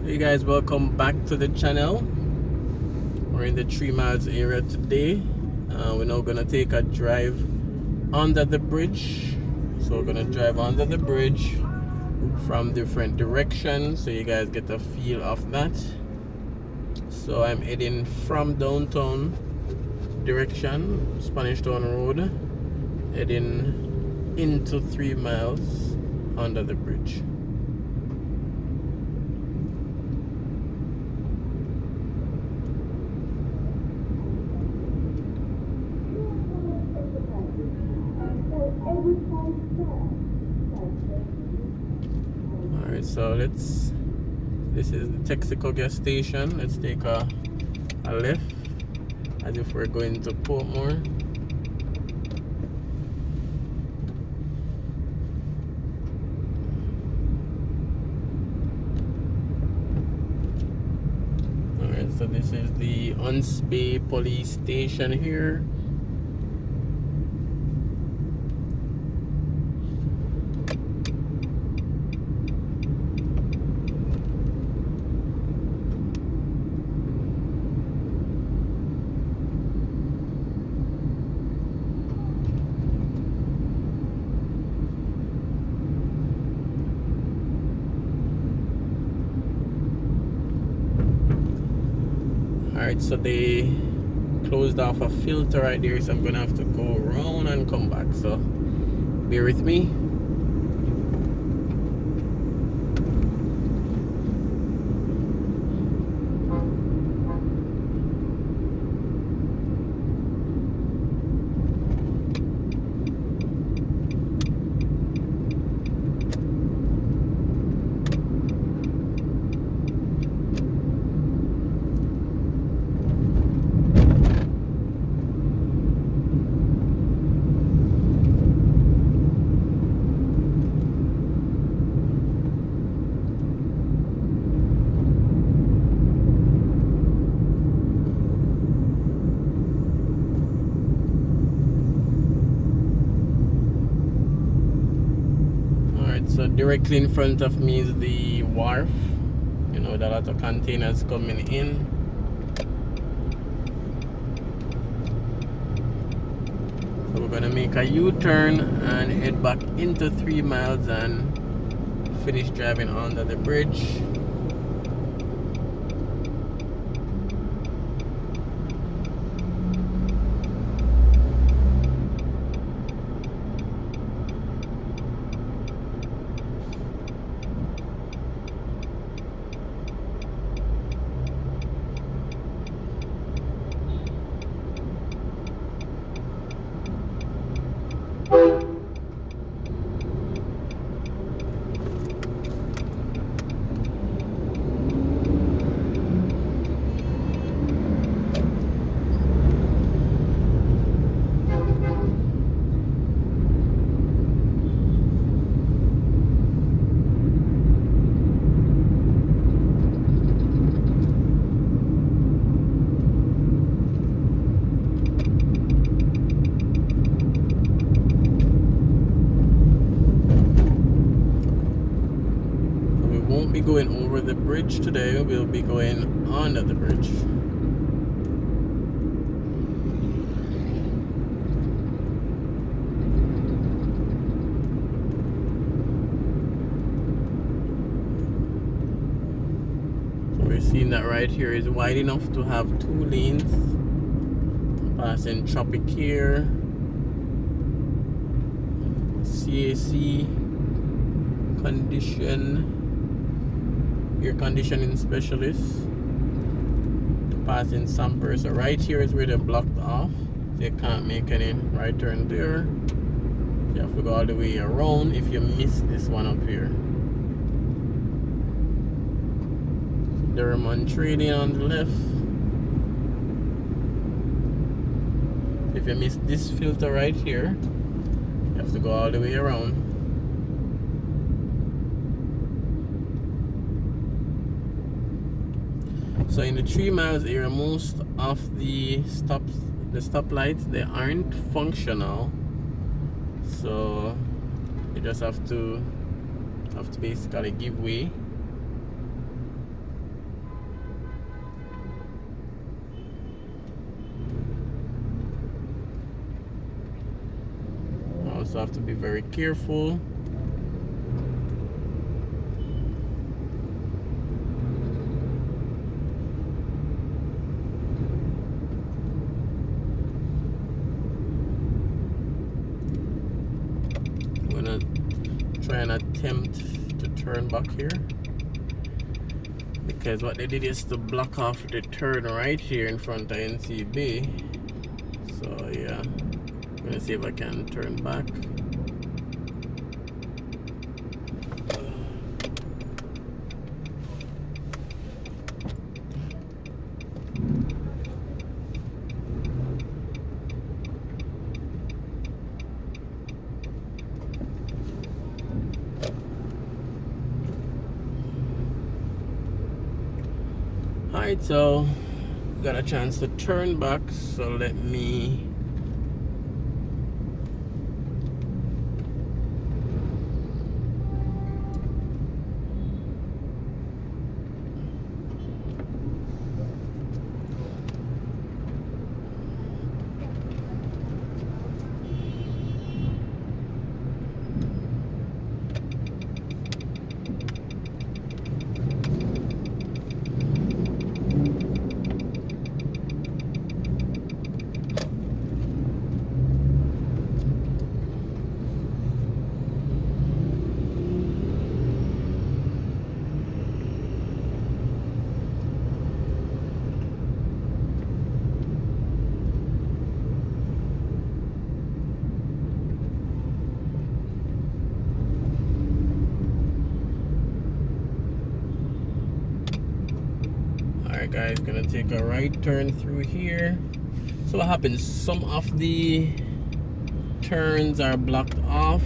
Hey guys, welcome back to the channel. We're in the 3 miles area today. We're now gonna take a drive under the bridge. So we're gonna drive under the bridge from different directions so you guys get a feel of that. So I'm heading from downtown direction, Spanish Town Road, heading into 3 miles under the bridge. Alright, so this is the Texaco gas station. Let's take a left as if we're going to Portmore. Alright, so this is the Hunts Bay police station here. Alright, so they closed off a filter right there, so I'm gonna have to go around and come back, so bear with me. So directly in front of me is the wharf. You know, there are a lot of containers coming in. So we're gonna make a U-turn and head back into 3 miles and finish driving under the bridge. Be going over the bridge today, we'll be going under the bridge. So we're seeing that right here is wide enough to have 2 lanes. Passing Tropic here, CAC condition. Air conditioning specialist, passing Sampers. So right here is where they're blocked off. They can't make any right turn there. You have to go all the way around if you miss this one up here. Derman Trading on the left. If you miss this filter right here, you have to go all the way around. So in the 3 miles area, most of the stoplights, they aren't functional. So you just have to basically give way. so I have to be very careful. I'm gonna try and attempt to turn back here, because what they did is to block off the turn right here in front of NCB. So yeah, I'm gonna see if I can turn back. Alright, so got a chance to turn back, so let me guys, gonna take a right turn through here. So what happens, some of the turns are blocked off,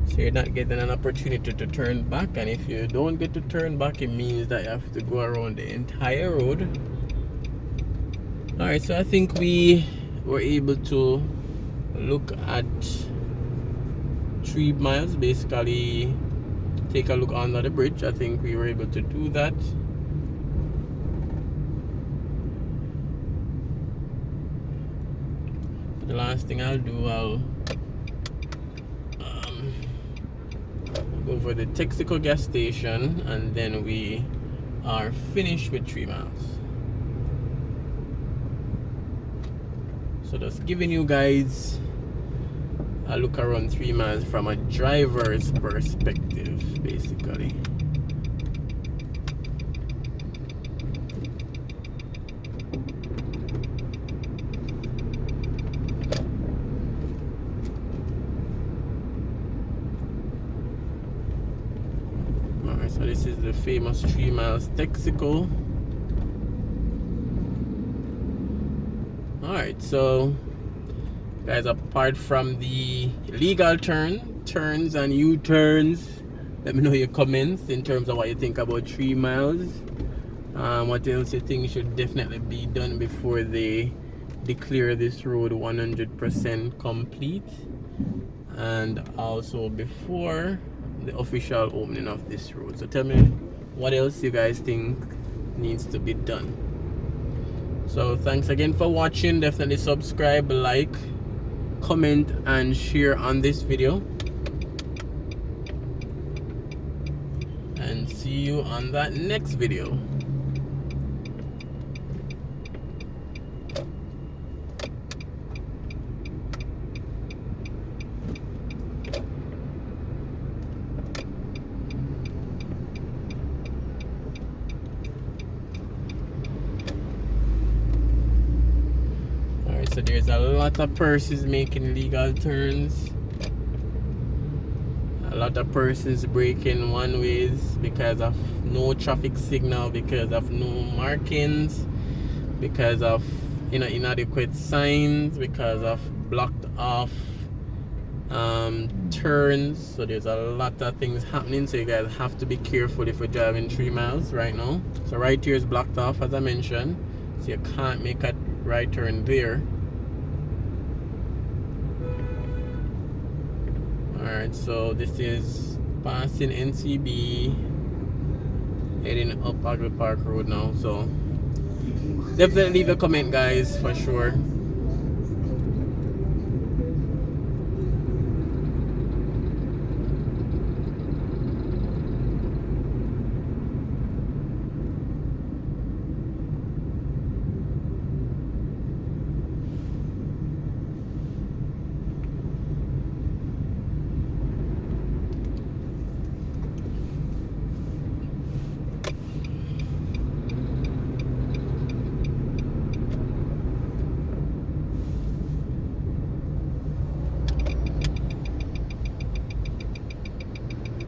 so you're not getting an opportunity to turn back, and if you don't get to turn back, it means that you have to go around the entire road. Alright, so I think we were able to look at 3 miles, basically take a look under the bridge. I think we were able to do that. The last thing I'll do, I'll go for the Texaco gas station, and then we are finished with 3 miles. So just giving you guys a look around 3 miles from a driver's perspective, basically. Alright, so this is the famous 3 miles Texaco. Alright, so guys, apart from the illegal turns and U-turns, let me know your comments in terms of what you think about 3 miles. What else you think should definitely be done before they declare this road 100% complete, and also before the official opening of this road. So tell me what else you guys think needs to be done. So thanks again for watching. Definitely subscribe, like, comment and share on this video, and see you on that next video. So there's a lot of persons making legal turns, a lot of persons breaking one ways because of no traffic signal, because of no markings, because of inadequate signs, because of blocked off turns. So there's a lot of things happening, so you guys have to be careful if you're driving 3 miles right now. So right here is blocked off, as I mentioned, so you can't make a right turn there. Alright, so this is passing NCB, heading up HAGLEY Park Road now. So definitely leave a comment, guys, for sure.